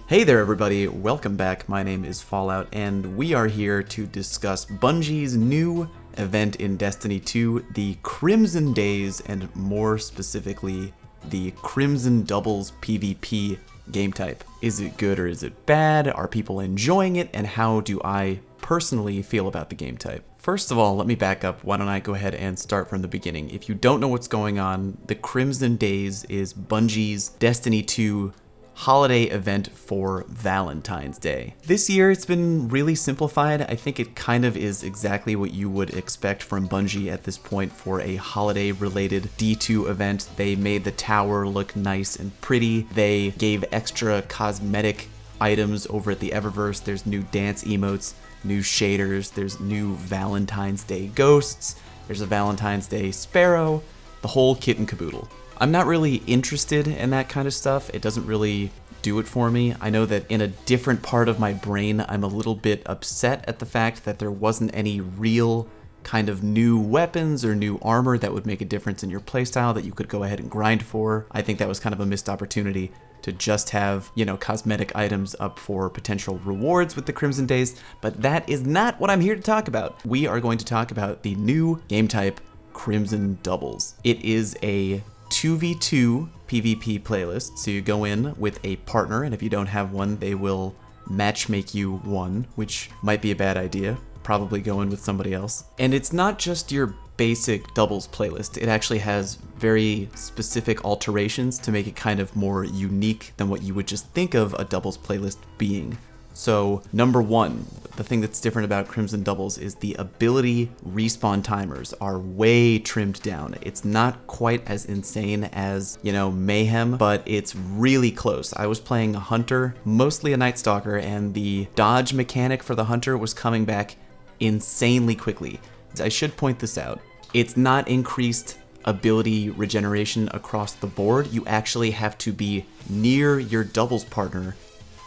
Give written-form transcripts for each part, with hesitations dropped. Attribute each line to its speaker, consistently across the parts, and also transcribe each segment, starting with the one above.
Speaker 1: Hey there everybody, welcome back. My name is Fallout and we are here to discuss Bungie's new event in Destiny 2, the Crimson Days, and more specifically, the Crimson Doubles PvP game type. Is it good or is it bad? Are people enjoying it? And how do I personally feel about the game type? First of all, let me back up. Why don't I go ahead and start from the beginning? If you don't know what's going on, the Crimson Days is Bungie's Destiny 2 holiday event for Valentine's Day. This year it's been really simplified. I think it kind of is exactly what you would expect from Bungie at this point for a holiday related D2 event. They made the tower look nice and pretty. They gave extra cosmetic items over at the Eververse. There's new dance emotes, new shaders, there's new Valentine's Day ghosts, there's a Valentine's Day sparrow, the whole kit and caboodle. I'm not really interested in that kind of stuff. It doesn't really do it for me. I know that in a different part of my brain, I'm a little bit upset at the fact that there wasn't any real kind of new weapons or new armor that would make a difference in your playstyle that you could go ahead and grind for. I think that was kind of a missed opportunity to just have, cosmetic items up for potential rewards with the Crimson Days, but that is not what I'm here to talk about. We are going to talk about the new game type, Crimson Doubles. It is a 2v2 PvP playlist, so you go in with a partner, and if you don't have one, they will matchmake you one, which might be a bad idea. Probably go in with somebody else. And it's not just your basic doubles playlist. It actually has very specific alterations to make it kind of more unique than what you would just think of a doubles playlist being. So, number one, the thing that's different about Crimson Doubles is the ability respawn timers are way trimmed down. It's not quite as insane as, Mayhem, but it's really close. I was playing a Hunter, mostly a Night Stalker, and the dodge mechanic for the Hunter was coming back insanely quickly. I should point this out. It's not increased ability regeneration across the board. You actually have to be near your doubles partner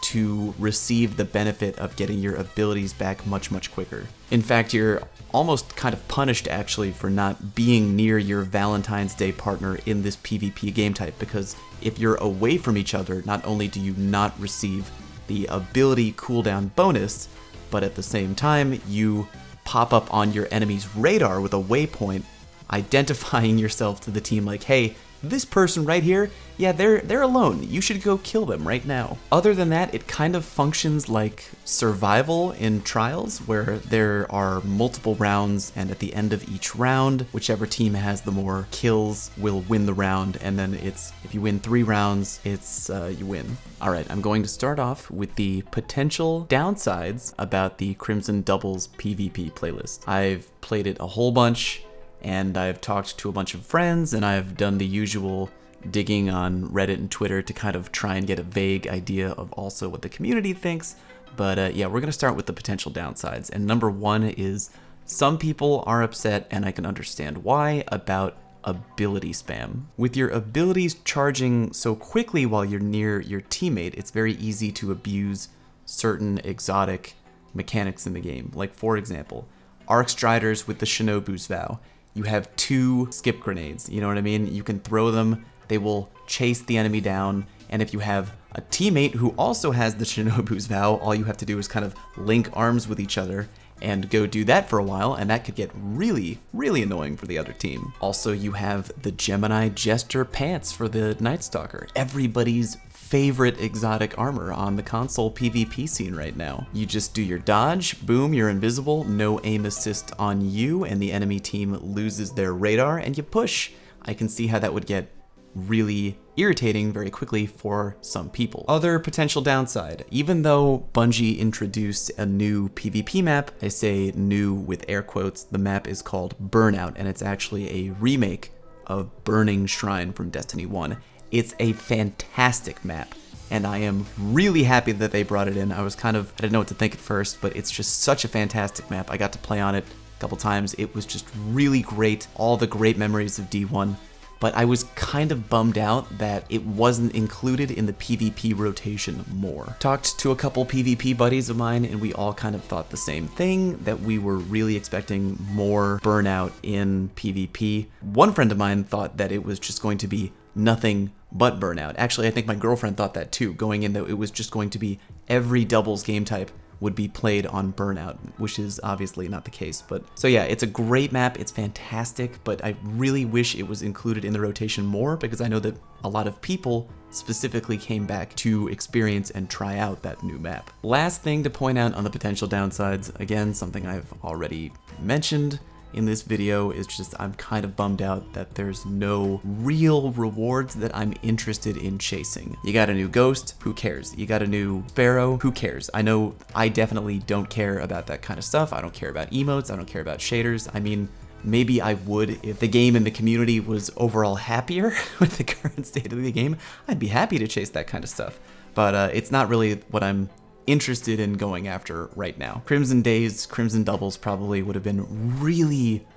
Speaker 1: to receive the benefit of getting your abilities back much, much quicker. In fact, you're almost kind of punished actually for not being near your Valentine's Day partner in this PvP game type, because if you're away from each other, not only do you not receive the ability cooldown bonus, but at the same time, you pop up on your enemy's radar with a waypoint identifying yourself to the team like, hey, this person right here, yeah, they're alone. You should go kill them right now. Other than that, it kind of functions like survival in Trials, where there are multiple rounds, and at the end of each round, whichever team has the more kills will win the round, and then if you win 3 rounds, you win. Alright, I'm going to start off with the potential downsides about the Crimson Doubles PvP playlist. I've played it a whole bunch, and I've talked to a bunch of friends, and I've done the usual digging on Reddit and Twitter to kind of try and get a vague idea of also what the community thinks. But yeah, we're going to start with the potential downsides. And number one is some people are upset, and I can understand why, about ability spam. With your abilities charging so quickly while you're near your teammate, it's very easy to abuse certain exotic mechanics in the game. Like, for example, Arc Striders with the Shinobu's Vow. You have 2 skip grenades, you know what I mean? You can throw them, they will chase the enemy down, and if you have a teammate who also has the Shinobu's Vow, all you have to do is kind of link arms with each other and go do that for a while, and that could get really, really annoying for the other team. Also, you have the Gemini Jester Pants for the Night Stalker. Everybody's favorite exotic armor on the console PvP scene right now. You just do your dodge, boom, you're invisible, no aim assist on you, and the enemy team loses their radar, and you push. I can see how that would get really irritating very quickly for some people. Other potential downside, even though Bungie introduced a new PvP map, I say new with air quotes, the map is called Burnout, and it's actually a remake of Burning Shrine from Destiny 1. It's a fantastic map, and I am really happy that they brought it in. I didn't know what to think at first, but it's just such a fantastic map. I got to play on it a couple times. It was just really great, all the great memories of D1, but I was kind of bummed out that it wasn't included in the PvP rotation more. Talked to a couple PvP buddies of mine, and we all kind of thought the same thing, that we were really expecting more Burnout in PvP. One friend of mine thought that it was just going to be nothing but Burnout. Actually, I think my girlfriend thought that too, going in that it was just going to be every doubles game type would be played on Burnout, which is obviously not the case. But so yeah, it's a great map, it's fantastic, but I really wish it was included in the rotation more, because I know that a lot of people specifically came back to experience and try out that new map. Last thing to point out on the potential downsides, again, something I've already mentioned in this video, is just I'm kind of bummed out that there's no real rewards that I'm interested in chasing. You got a new ghost, who cares? You got a new sparrow, who cares? I know I definitely don't care about that kind of stuff. I don't care about emotes, I don't care about shaders. I mean, maybe I would if the game and the community was overall happier with the current state of the game. I'd be happy to chase that kind of stuff, but it's not really what I'm interested in going after right now. Crimson Days, Crimson Doubles probably would have been really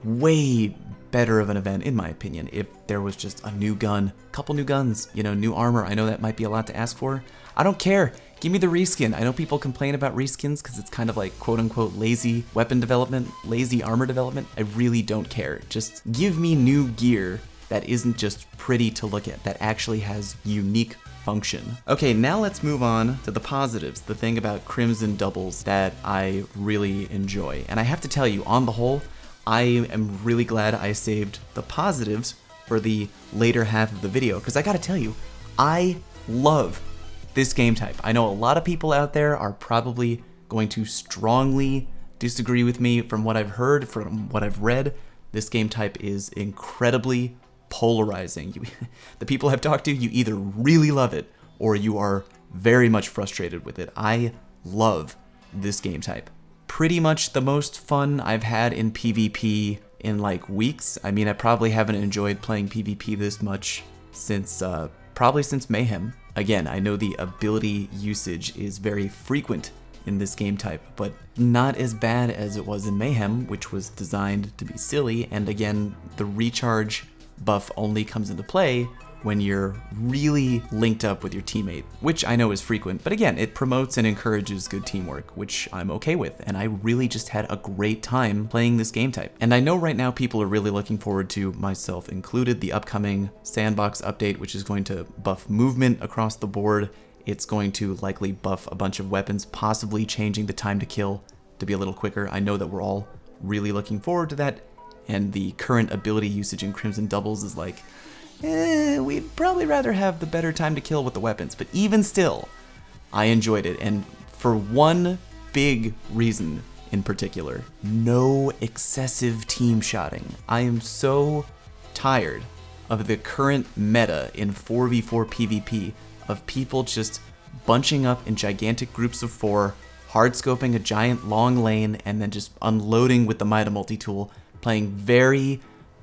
Speaker 1: way better of an event, in my opinion, if there was just a new gun, couple new guns, you know, new armor. I know that might be a lot to ask for. I don't care. Give me the reskin. I know people complain about reskins because it's kind of like quote-unquote lazy weapon development, lazy armor development. I really don't care. Just give me new gear that isn't just pretty to look at, that actually has unique function. Okay, now let's move on to the positives, the thing about Crimson Doubles that I really enjoy. And I have to tell you, on the whole, I am really glad I saved the positives for the later half of the video, because I gotta tell you, I love this game type. I know a lot of people out there are probably going to strongly disagree with me. From what I've heard, from what I've read, this game type is incredibly polarizing. The people I've talked to, you either really love it or you are very much frustrated with it. I love this game type. Pretty much the most fun I've had in PvP in like weeks. I mean, I probably haven't enjoyed playing PvP this much since probably since Mayhem. Again, I know the ability usage is very frequent in this game type, but not as bad as it was in Mayhem, which was designed to be silly. And again, the recharge buff only comes into play when you're really linked up with your teammate, which I know is frequent, but again, it promotes and encourages good teamwork, which I'm okay with, and I really just had a great time playing this game type. And I know right now people are really looking forward to, myself included, the upcoming Sandbox update, which is going to buff movement across the board. It's going to likely buff a bunch of weapons, possibly changing the time to kill to be a little quicker. I know that we're all really looking forward to that. And the current ability usage in Crimson Doubles is like, we'd probably rather have the better time to kill with the weapons. But even still, I enjoyed it. And for one big reason in particular, no excessive team shotting. I am so tired of the current meta in 4v4 PvP of people just bunching up in gigantic groups of 4, hardscoping a giant long lane, and then just unloading with the Mida multi-tool, playing very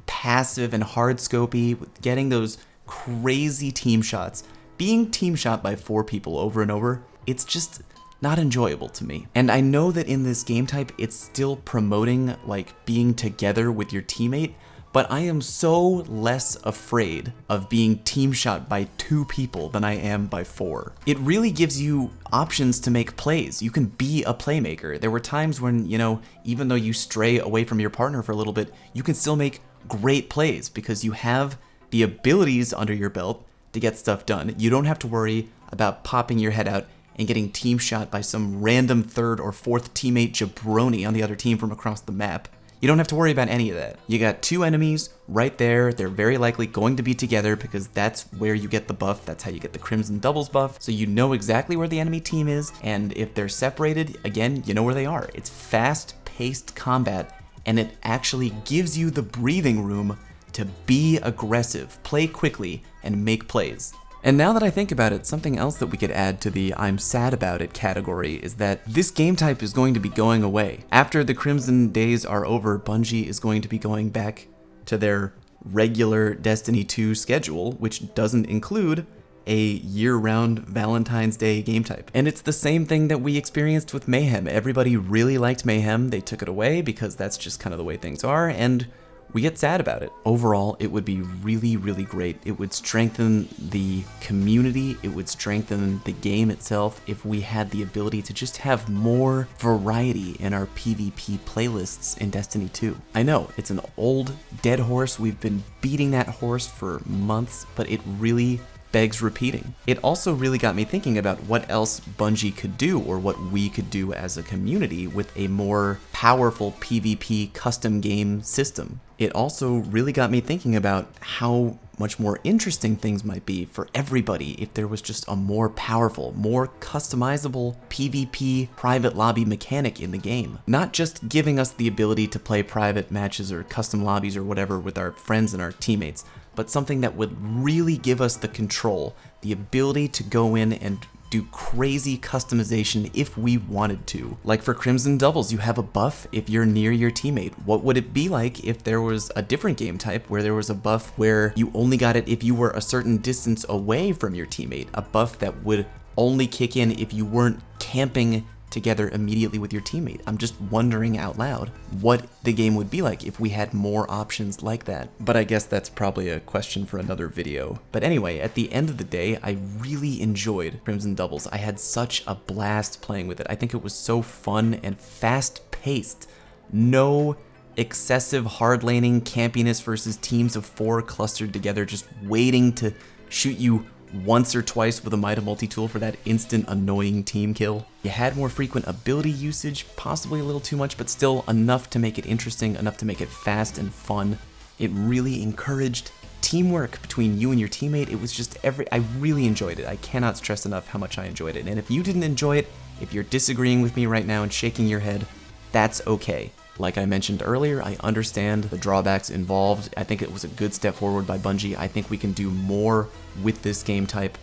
Speaker 1: passive and hardscopy, getting those crazy team shots. Being team shot by 4 people over and over, it's just not enjoyable to me. And I know that in this game type, it's still promoting like being together with your teammate, but I am so less afraid of being team shot by 2 people than I am by 4. It really gives you options to make plays. You can be a playmaker. There were times when, you know, even though you stray away from your partner for a little bit, you can still make great plays because you have the abilities under your belt to get stuff done. You don't have to worry about popping your head out and getting team shot by some random 3rd or 4th teammate jabroni on the other team from across the map. You don't have to worry about any of that. You got 2 enemies right there. They're very likely going to be together because that's where you get the buff. That's how you get the Crimson Doubles buff. So you know exactly where the enemy team is. And if they're separated, again, you know where they are. It's fast-paced combat, and it actually gives you the breathing room to be aggressive, play quickly, and make plays. And now that I think about it, something else that we could add to the I'm sad about it category is that this game type is going to be going away. After the Crimson days are over, Bungie is going to be going back to their regular Destiny 2 schedule, which doesn't include a year-round Valentine's Day game type. And it's the same thing that we experienced with Mayhem. Everybody really liked Mayhem. They took it away because that's just kind of the way things are, and we get sad about it. Overall, it would be really, really great. It would strengthen the community, it would strengthen the game itself if we had the ability to just have more variety in our PvP playlists in Destiny 2. I know, it's an old, dead horse. We've been beating that horse for months, but it really begs repeating. It also really got me thinking about what else Bungie could do, or what we could do as a community with a more powerful PvP custom game system. It also really got me thinking about how much more interesting things might be for everybody if there was just a more powerful, more customizable PvP private lobby mechanic in the game. Not just giving us the ability to play private matches or custom lobbies or whatever with our friends and our teammates, but something that would really give us the control, the ability to go in and do crazy customization if we wanted to. Like for Crimson Doubles, you have a buff if you're near your teammate. What would it be like if there was a different game type where there was a buff where you only got it if you were a certain distance away from your teammate? A buff that would only kick in if you weren't camping together immediately with your teammate. I'm just wondering out loud what the game would be like if we had more options like that. But I guess that's probably a question for another video. But anyway, at the end of the day, I really enjoyed Crimson Doubles. I had such a blast playing with it. I think it was so fun and fast-paced. No excessive hard laning, campiness versus teams of 4 clustered together just waiting to shoot you once or twice with a Mida multi-tool for that instant annoying team kill. You had more frequent ability usage, possibly a little too much, but still enough to make it interesting, enough to make it fast and fun. It really encouraged teamwork between you and your teammate. It was just I really enjoyed it. I cannot stress enough how much I enjoyed it. And if you didn't enjoy it, if you're disagreeing with me right now and shaking your head, that's okay. Like I mentioned earlier, I understand the drawbacks involved. I think it was a good step forward by Bungie. I think we can do more with this game type.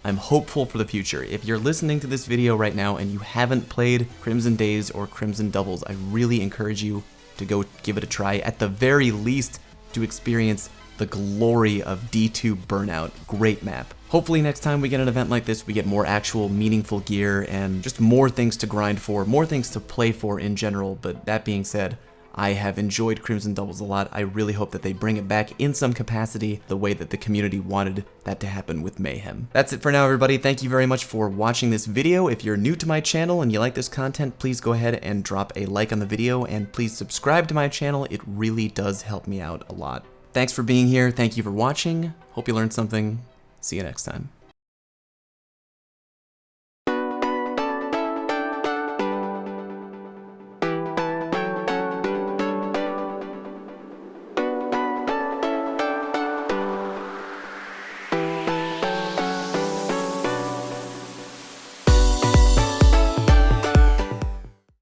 Speaker 1: I'm hopeful for the future. If you're listening to this video right now and you haven't played Crimson Days or Crimson Doubles, I really encourage you to go give it a try. At the very least, to experience the glory of D2 Burnout. Great map. Hopefully next time we get an event like this, we get more actual meaningful gear and just more things to grind for, more things to play for in general. But that being said, I have enjoyed Crimson Doubles a lot. I really hope that they bring it back in some capacity the way that the community wanted that to happen with Mayhem. That's it for now, everybody. Thank you very much for watching this video. If you're new to my channel and you like this content, please go ahead and drop a like on the video, and please subscribe to my channel. It really does help me out a lot. Thanks for being here. Thank you for watching. Hope you learned something. See you next time.